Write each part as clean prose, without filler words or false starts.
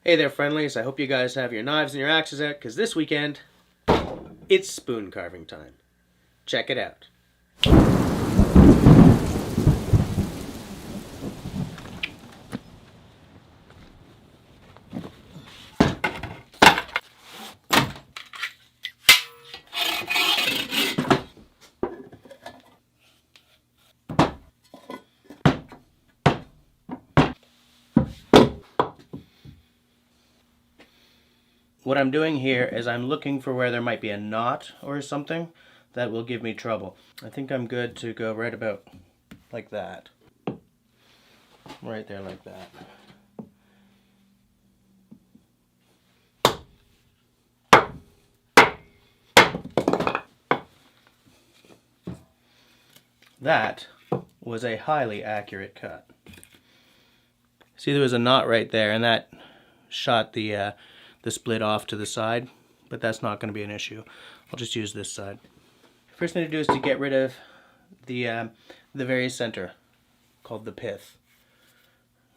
Hey there, friendlies. I hope you guys have your knives and your axes out, because this weekend, it's spoon carving time. Check it out. What I'm doing here is I'm looking for where there might be a knot or something that will give me trouble. I think I'm good to go right about like that. Right there like that. That was a highly accurate cut. See, there was a knot right there, and that shot the split off to the side, but that's not going to be an issue. I'll just use this side. First thing to do is to get rid of the very center, called the pith,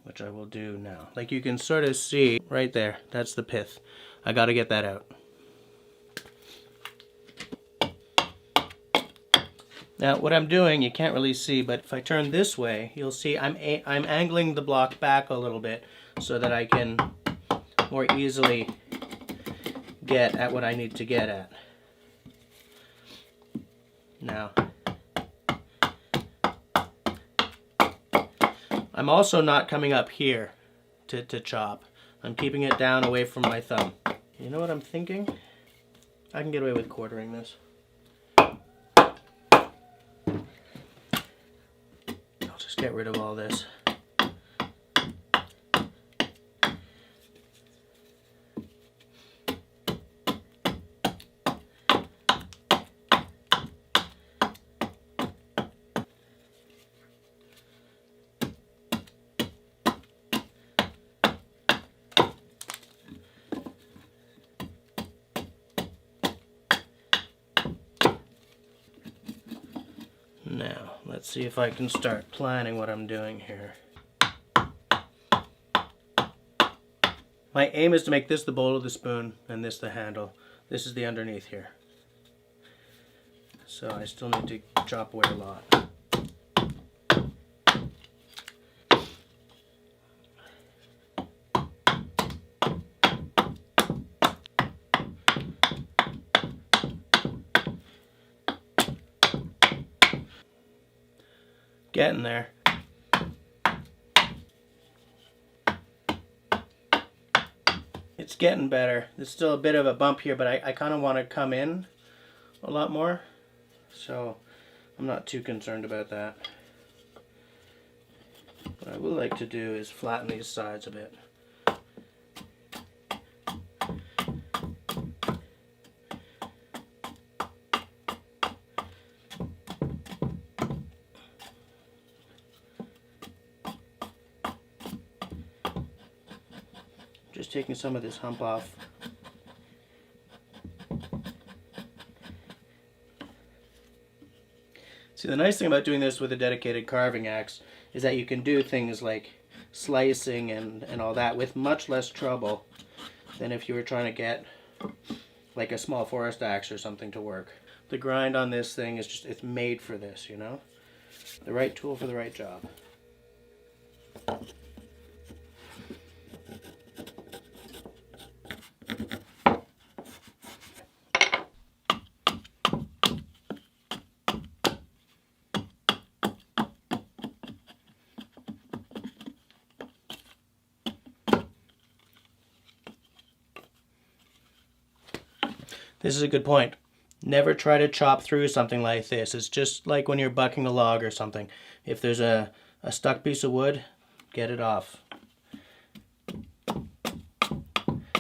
which I will do now. Like you can sort of see right there, that's the pith. I got to get that out. Now what I'm doing, you can't really see, but if I turn this way, you'll see I'm angling the block back a little bit so that I can more easily get at what I need to get at. Now, I'm also not coming up here to chop. I'm keeping it down away from my thumb. You know what I'm thinking? I can get away with quartering this. I'll just get rid of all this. Now, let's see if I can start planning what I'm doing here. My aim is to make this the bowl of the spoon and this the handle. This is the underneath here. So I still need to chop away a lot. Getting there. It's getting better. There's still a bit of a bump here, but I kind of want to come in a lot more. So I'm not too concerned about that. What I would like to do is flatten these sides a bit. Just taking some of this hump off. See, the nice thing about doing this with a dedicated carving axe is that you can do things like slicing and all that with much less trouble than if you were trying to get like a small forest axe or something to work. The grind on this thing is just, it's made for this, you know? The right tool for the right job. This is a good point. Never try to chop through something like this. It's just like when you're bucking a log or something. If there's a stuck piece of wood, get it off.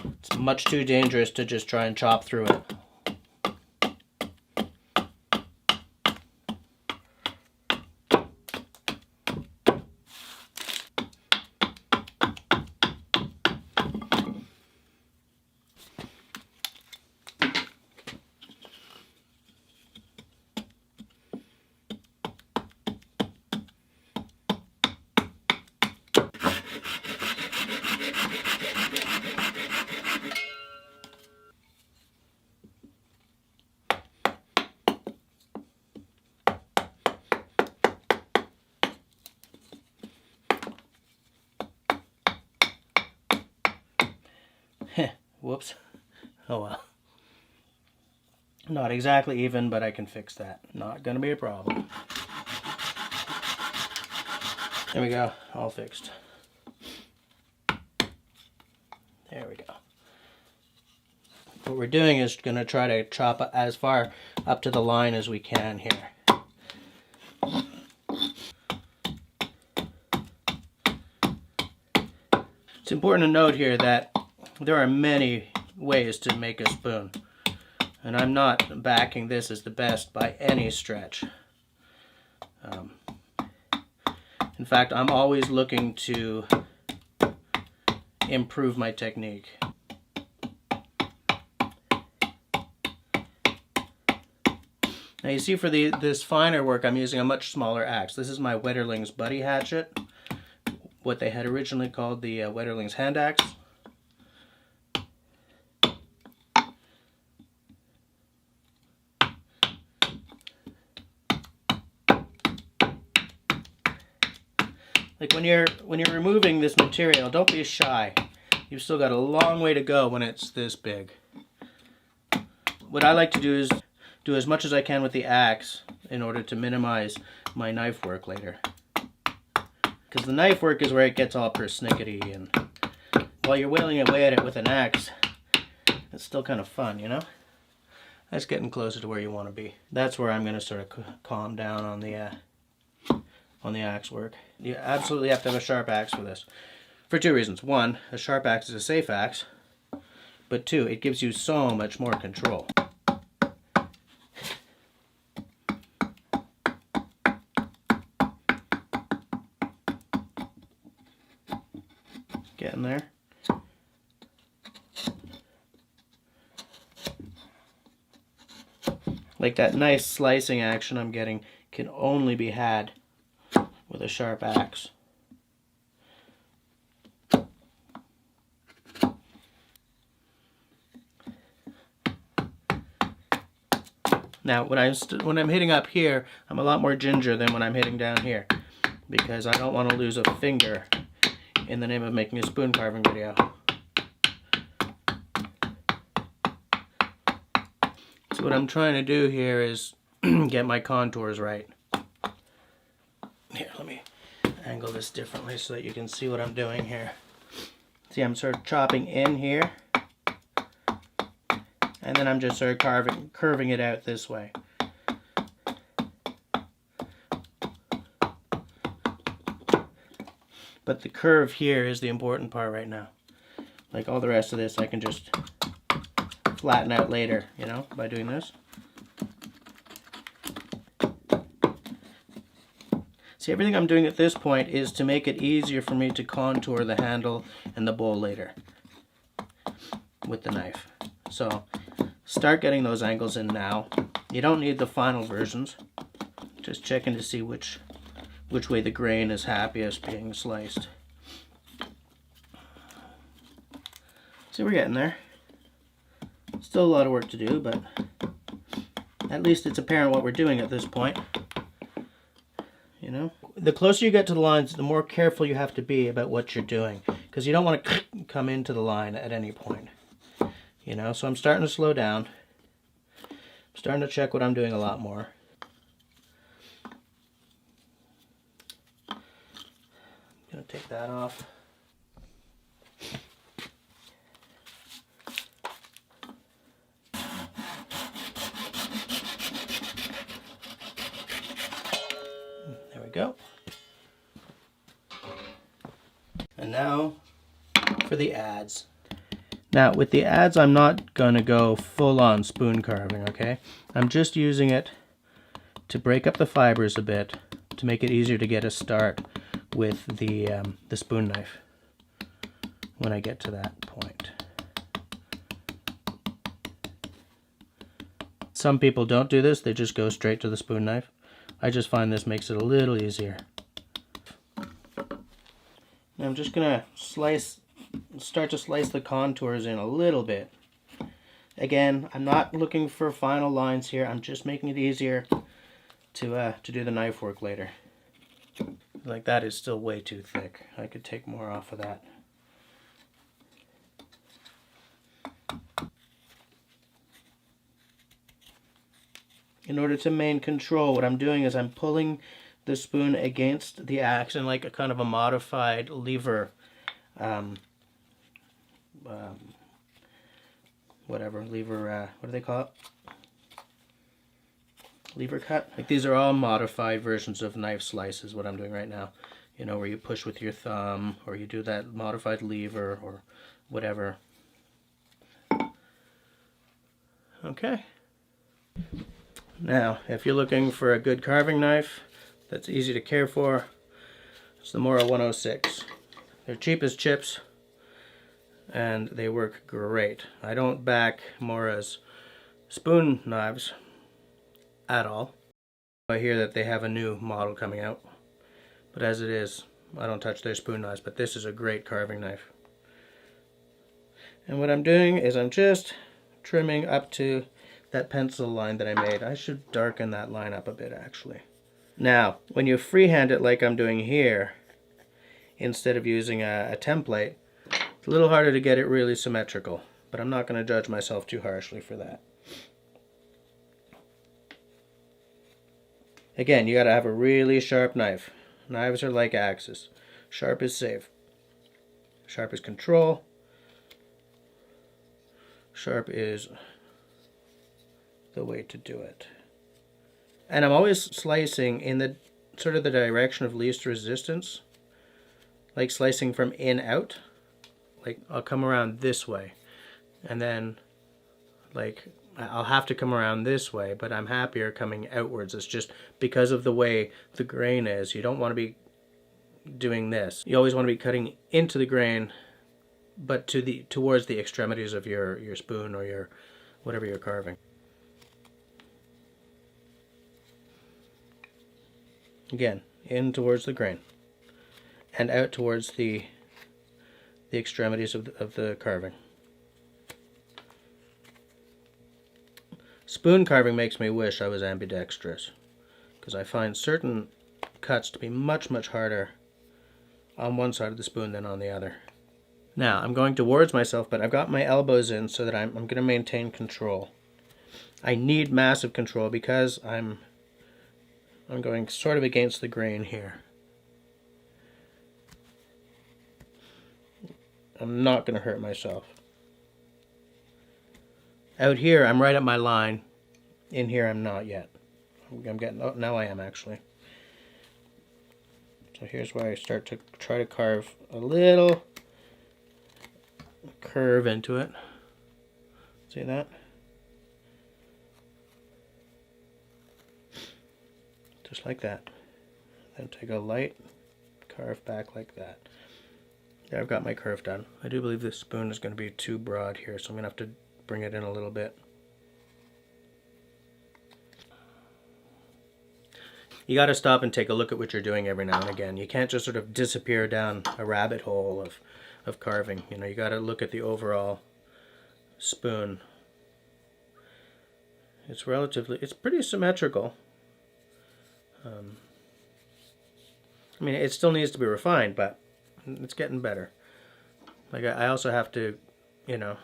It's much too dangerous to just try and chop through it. Whoops. Oh well. Not exactly even, but I can fix that. Not gonna be a problem. There we go, all fixed. There we go. What we're doing is gonna try to chop as far up to the line as we can here. It's important to note here that there are many ways to make a spoon, and I'm not backing this as the best by any stretch. In fact, I'm always looking to improve my technique. Now you see for this finer work I'm using a much smaller axe. This is my Wetterlings Buddy Hatchet, what they had originally called the Wetterlings Hand Axe. Like when you're removing this material, don't be shy. You've still got a long way to go when it's this big. What I like to do is do as much as I can with the axe in order to minimize my knife work later. Because the knife work is where it gets all persnickety, and while you're wailing away at it with an axe, it's still kind of fun, you know? That's getting closer to where you want to be. That's where I'm going to sort of calm down on the axe work. You absolutely have to have a sharp axe for this. For two reasons. One, a sharp axe is a safe axe. But two, it gives you so much more control. Getting there. Like that nice slicing action I'm getting can only be had with a sharp axe. Now when I'm hitting up here, I'm a lot more ginger than when I'm hitting down here, because I don't want to lose a finger in the name of making a spoon carving video. So what I'm trying to do here is get my contours right. Here, let me angle this differently so that you can see what I'm doing here. See, I'm sort of chopping in here, and then I'm just sort of curving it out this way. But the curve here is the important part right now. Like all the rest of this I can just flatten out later, you know, by doing this. See, everything I'm doing at this point is to make it easier for me to contour the handle and the bowl later with the knife. So start getting those angles in now. You don't need the final versions. Just checking to see which way the grain is happiest being sliced. See, we're getting there. Still a lot of work to do, but at least it's apparent what we're doing at this point. You know, the closer you get to the lines, the more careful you have to be about what you're doing, because you don't want to come into the line at any point. You know, so I'm starting to slow down. I'm starting to check what I'm doing a lot more. I'm going to take that off. Go. And now for the adze. Now with the adze I'm not going to go full on spoon carving, okay? I'm just using it to break up the fibers a bit to make it easier to get a start with the spoon knife when I get to that point. Some people don't do this, they just go straight to the spoon knife. I just find this makes it a little easier. Now I'm just gonna start to slice the contours in a little bit. Again, I'm not looking for final lines here. I'm just making it easier to do the knife work later. Like that is still way too thick. I could take more off of that. in order to maintain control, what I'm doing is I'm pulling the spoon against the axe in like a kind of a modified lever, whatever, lever, what do they call it? Lever cut. Like these are all modified versions of knife slices, what I'm doing right now. You know, where you push with your thumb, or you do that modified lever, or whatever. Okay. Now, if you're looking for a good carving knife that's easy to care for, it's the Mora 106. They're cheap as chips, and they work great. I don't back Mora's spoon knives at all. I hear that they have a new model coming out, but as it is, I don't touch their spoon knives, but this is a great carving knife. And what I'm doing is I'm just trimming up to that pencil line that I made. I should darken that line up a bit, actually. Now, when you freehand it like I'm doing here, instead of using a template, it's a little harder to get it really symmetrical, but I'm not going to judge myself too harshly for that. Again, you got to have a really sharp knife. Knives are like axes. Sharp is safe. Sharp is control. Sharp is the way to do it. And I'm always slicing in the sort of the direction of least resistance. Like slicing from in out. Like I'll come around this way. And then like I'll have to come around this way, but I'm happier coming outwards. It's just because of the way the grain is. You don't want to be doing this. You always want to be cutting into the grain, but towards the extremities of your spoon or your whatever you're carving. Again, in towards the grain and out towards the extremities of the carving. Spoon carving makes me wish I was ambidextrous, because I find certain cuts to be much, much harder on one side of the spoon than on the other. Now, I'm going towards myself, but I've got my elbows in so that I'm going to maintain control. I need massive control because I'm going sort of against the grain here. I'm not going to hurt myself. Out here, I'm right at my line. In here, I'm not yet. I'm getting, oh, now I am actually. So here's where I start to try to carve a little curve into it. See that? Just like that. Then take a light carve back like that. There, I've got my curve done. I do believe this spoon is going to be too broad here, so I'm going to have to bring it in a little bit. You got to stop and take a look at what you're doing every now and again. You can't just sort of disappear down a rabbit hole of carving. You know, you got to look at the overall spoon. It's pretty symmetrical. I mean, it still needs to be refined, but it's getting better. Like I also have to, you know,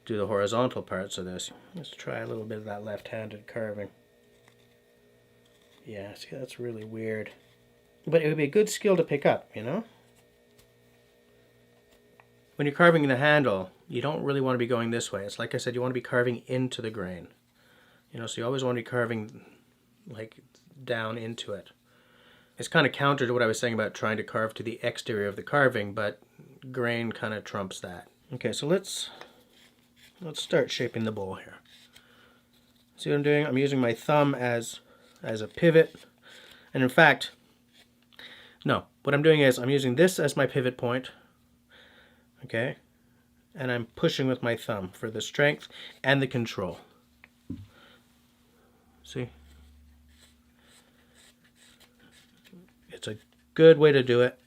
do the horizontal parts of this. Let's try a little bit of that left-handed carving. Yeah, see, that's really weird. But it would be a good skill to pick up, you know? When you're carving the handle, you don't really want to be going this way. It's like I said, you want to be carving into the grain. You know, so you always want to be carving like down into it. It's kind of counter to what I was saying about trying to carve to the exterior of the carving, but grain kind of trumps that. Okay, so let's start shaping the bowl here. See what I'm doing? I'm using my thumb as a pivot. And in fact, no, what I'm doing is I'm using this as my pivot point. Okay? And I'm pushing with my thumb for the strength and the control. See? It's a good way to do it.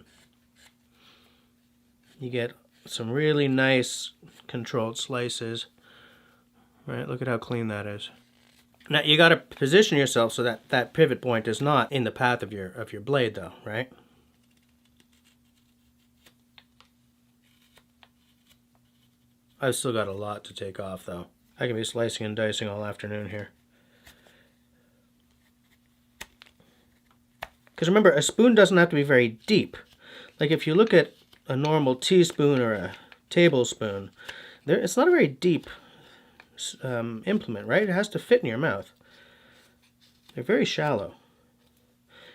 You get some really nice controlled slices. Right? Look at how clean that is. Now you got to position yourself so that that pivot point is not in the path of your blade, though, right? I've still got a lot to take off, though. I can be slicing and dicing all afternoon here. Because remember, a spoon doesn't have to be very deep. Like if you look at a normal teaspoon or a tablespoon, it's not a very deep implement, right? It has to fit in your mouth. They're very shallow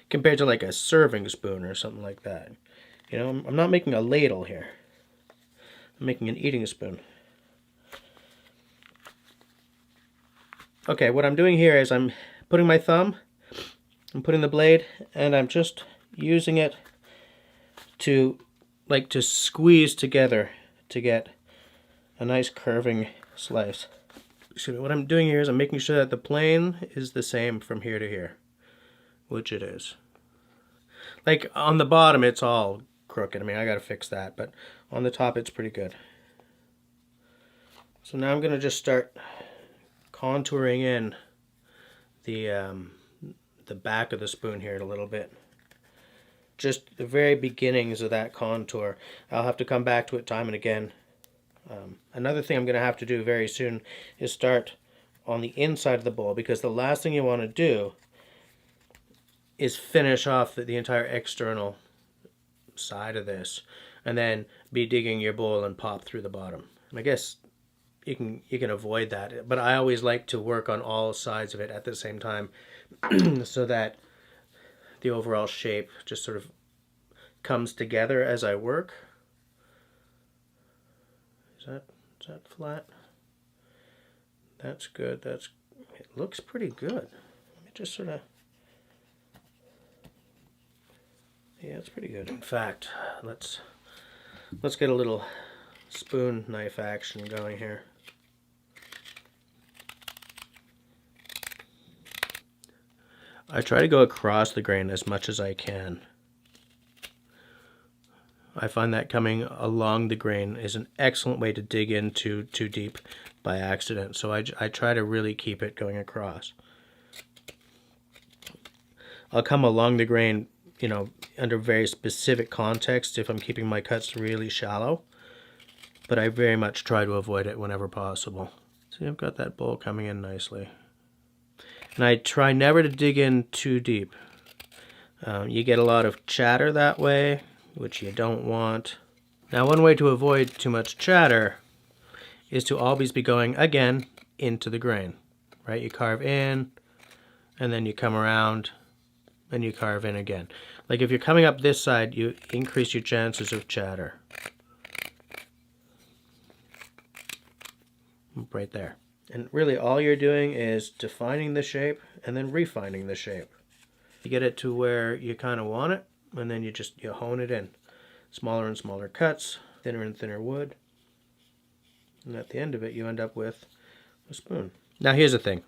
compared to like a serving spoon or something like that. You know, I'm not making a ladle here. I'm making an eating spoon. Okay, what I'm doing here is I'm putting my thumb, I'm putting the blade, and I'm just using it to squeeze together to get a nice curving slice. Excuse me, what I'm doing here is I'm making sure that the plane is the same from here to here, which it is. Like on the bottom it's all crooked. I mean, I gotta fix that, but on the top it's pretty good. So now I'm gonna just start contouring in the back of the spoon here a little bit. Just the very beginnings of that contour. I'll have to come back to it time and again. Another thing I'm going to have to do very soon is start on the inside of the bowl, because the last thing you want to do is finish off the entire external side of this and then be digging your bowl and pop through the bottom. I guess you can avoid that, but I always like to work on all sides of it at the same time so that the overall shape just sort of comes together as I work. Is that flat? That's good. It looks pretty good. Let me just sort of, yeah, it's pretty good. In fact, let's get a little spoon knife action going here. I try to go across the grain as much as I can. I find that coming along the grain is an excellent way to dig into too deep by accident. So I try to really keep it going across. I'll come along the grain, you know, under very specific context if I'm keeping my cuts really shallow. But I very much try to avoid it whenever possible. See, I've got that bowl coming in nicely. And I try never to dig in too deep. You get a lot of chatter that way, which you don't want. Now, one way to avoid too much chatter is to always be going, again, into the grain, right? You carve in, and then you come around, and you carve in again. Like if you're coming up this side, you increase your chances of chatter. Right there. And really all you're doing is defining the shape and then refining the shape. You get it to where you kind of want it, and then you hone it in. Smaller and smaller cuts, thinner and thinner wood. And at the end of it, you end up with a spoon. Now here's the thing.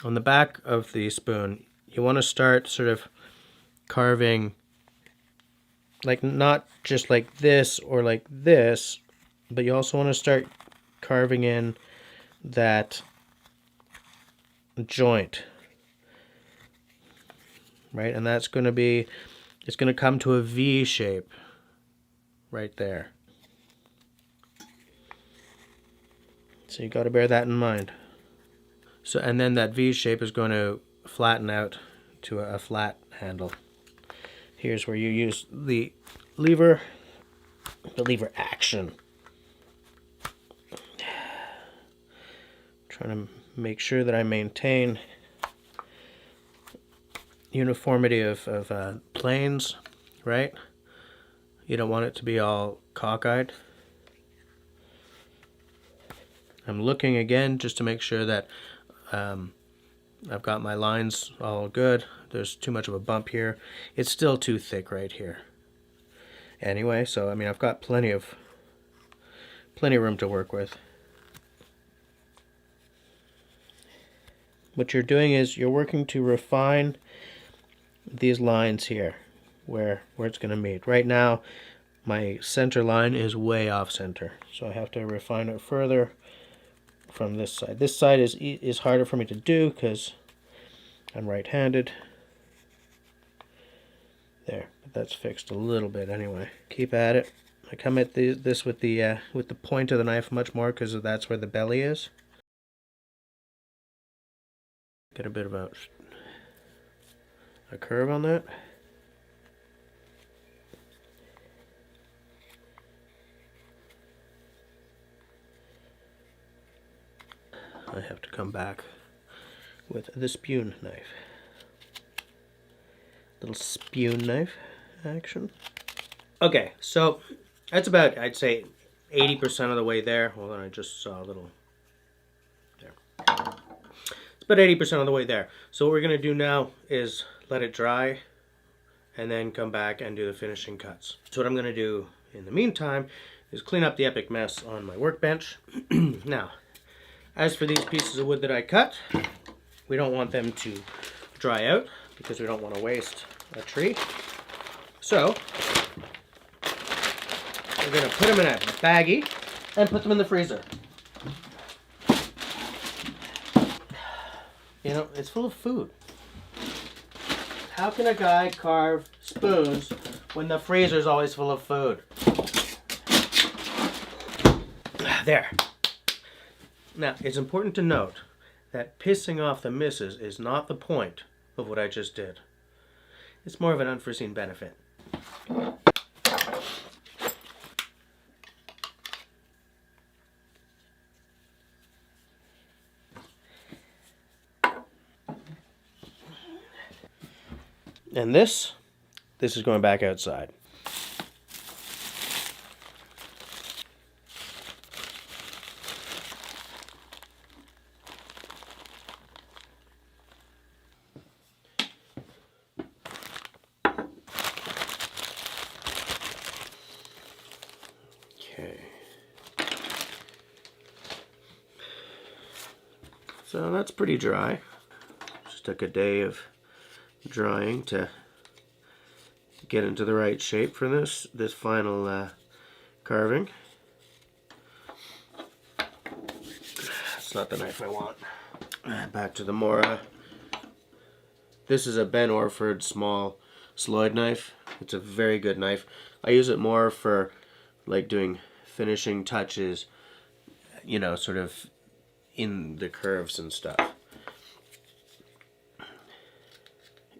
On the back of the spoon, you want to start sort of carving, like not just like this or like this, but you also want to start carving in that joint, right? And that's going to be, it's going to come to a V shape right there. So you got to bear that in mind. So, and then that V shape is going to flatten out to a flat handle. Here's where you use the lever action. Trying to make sure that I maintain uniformity of planes, right? You don't want it to be all cockeyed. I'm looking again just to make sure that I've got my lines all good. There's too much of a bump here. It's still too thick right here. Anyway, so I mean I've got plenty of room to work with. What you're doing is you're working to refine these lines here where it's going to meet. Right now my center line is way off center, so I have to refine it further from this side. This side is harder for me to do because I'm right-handed. There, but that's fixed a little bit anyway. Keep at it. I come at this with the point of the knife much more because that's where the belly is. Get a bit of a curve on that. I have to come back with the spoon knife. Little spoon knife action. Okay, so that's about, I'd say, 80% of the way there. Hold on, I just saw a little there. It's about 80% of the way there. So what we're going to do now is let it dry and then come back and do the finishing cuts. So what I'm going to do in the meantime is clean up the epic mess on my workbench. Now, as for these pieces of wood that I cut, we don't want them to dry out because we don't want to waste a tree. So we're going to put them in a baggie and put them in the freezer. You know, it's full of food. How can a guy carve spoons when the freezer's always full of food? There. Now, it's important to note that pissing off the missus is not the point of what I just did. It's more of an unforeseen benefit. And this is going back outside. Okay. So that's pretty dry. Just took a day of drying to get into the right shape for this final carving. It's not the knife I want. Back to the Mora. This is a Ben Orford small Sloyd knife. It's a very good knife. I use it more for like doing finishing touches, you know, sort of in the curves and stuff.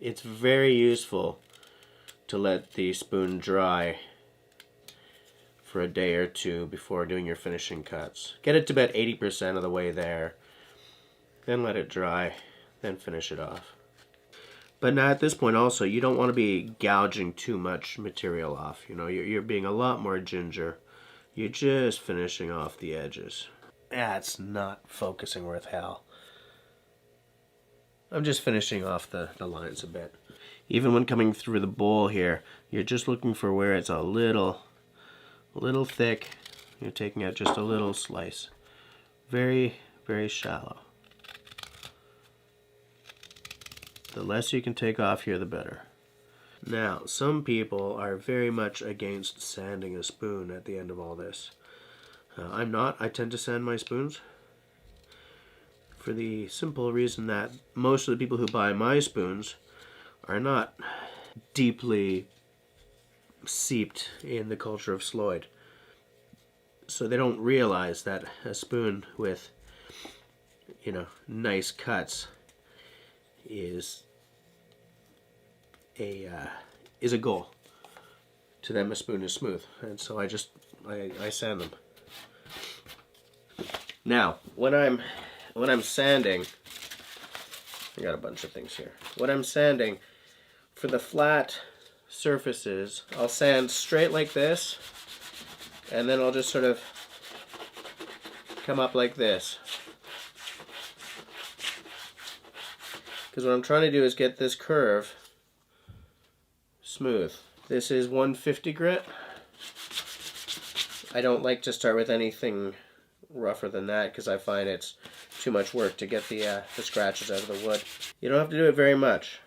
It's very useful to let the spoon dry for a day or two before doing your finishing cuts. Get it to about 80% of the way there, then let it dry, then finish it off. But now at this point also, you don't want to be gouging too much material off. You know, you're being a lot more ginger. You're just finishing off the edges. Yeah, it's not focusing worth hell. I'm just finishing off the lines a bit. Even when coming through the bowl here, you're just looking for where it's a little thick. You're taking out just a little slice. Very, very shallow. The less you can take off here, the better. Now, some people are very much against sanding a spoon at the end of all this. I'm not. I tend to sand my spoons for the simple reason that most of the people who buy my spoons are not deeply seeped in the culture of Sloyd. So they don't realize that a spoon with, you know, nice cuts is a goal. To them, a spoon is smooth, and so I sand them. Now, when I'm sanding, I got a bunch of things here. When I'm sanding, for the flat surfaces, I'll sand straight like this, and then I'll just sort of come up like this. Because what I'm trying to do is get this curve smooth. This is 150 grit. I don't like to start with anything rougher than that because I find it's too much work to get the scratches out of the wood. You don't have to do it very much.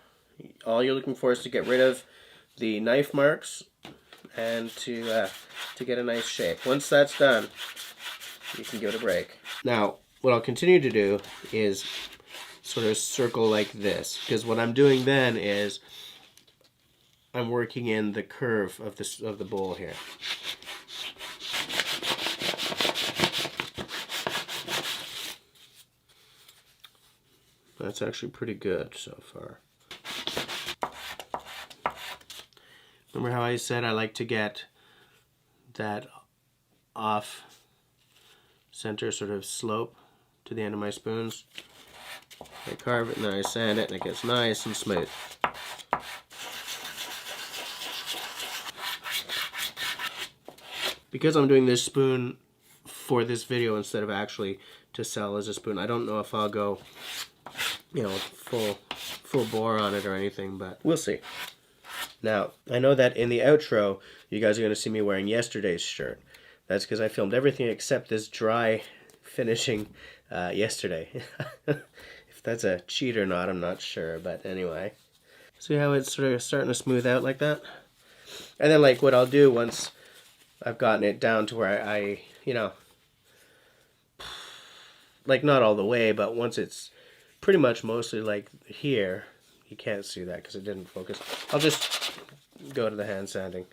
All you're looking for is to get rid of the knife marks and to get a nice shape. Once that's done, you can give it a break. Now, what I'll continue to do is sort of circle like this, because what I'm doing then is I'm working in the curve of the bowl here. That's actually pretty good so far. Remember how I said I like to get that off center sort of slope to the end of my spoons. I carve it and then I sand it and it gets nice and smooth. Because I'm doing this spoon for this video instead of actually to sell as a spoon, I don't know if I'll go, you know, full bore on it or anything, but we'll see. Now, I know that in the outro, you guys are going to see me wearing yesterday's shirt. That's because I filmed everything except this dry finishing yesterday. If that's a cheat or not, I'm not sure, but anyway. See how it's sort of starting to smooth out like that? And then like what I'll do once I've gotten it down to where I you know, like not all the way, but once it's pretty much mostly like here, you can't see that because it didn't focus. I'll just go to the hand sanding.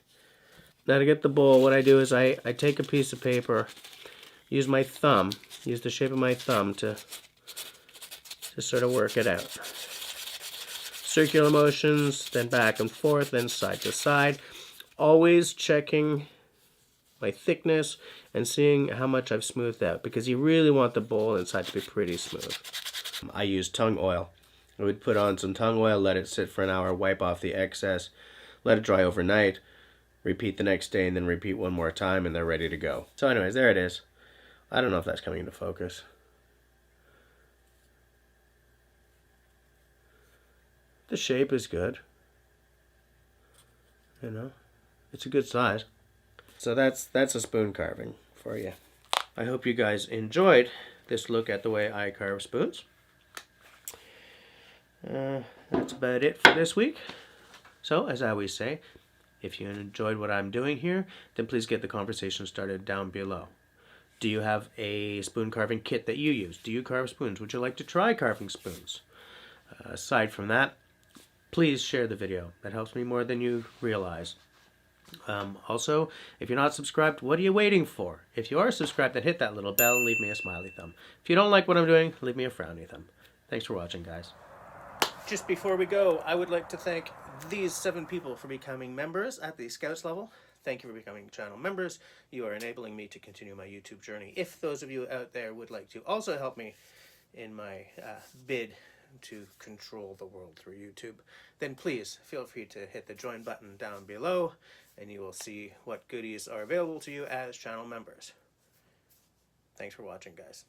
Now to get the bowl, what I do is I take a piece of paper, use my thumb, use the shape of my thumb to sort of work it out. Circular motions, then back and forth, then side to side. Always checking my thickness and seeing how much I've smoothed out, because you really want the bowl inside to be pretty smooth. I use tongue oil. I would put on some tongue oil, let it sit for an hour, wipe off the excess, let it dry overnight, repeat the next day, and then repeat one more time, and they're ready to go. So anyways, there it is. I don't know if that's coming into focus. The shape is good. You know, it's a good size. So that's a spoon carving for you. I hope you guys enjoyed this look at the way I carve spoons. That's about it for this week. So, as I always say, if you enjoyed what I'm doing here, then please get the conversation started down below. Do you have a spoon carving kit that you use? Do you carve spoons? Would you like to try carving spoons? Aside from that, please share the video. That helps me more than you realize. Also, if you're not subscribed, what are you waiting for? If you are subscribed, then hit that little bell and leave me a smiley thumb. If you don't like what I'm doing, leave me a frowny thumb. Thanks for watching, guys. Just before we go, I would like to thank these 7 people for becoming members at the Scouts level. Thank you for becoming channel members. You are enabling me to continue my YouTube journey. If those of you out there would like to also help me in my bid to control the world through YouTube, then please feel free to hit the join button down below, and you will see what goodies are available to you as channel members. Thanks for watching, guys.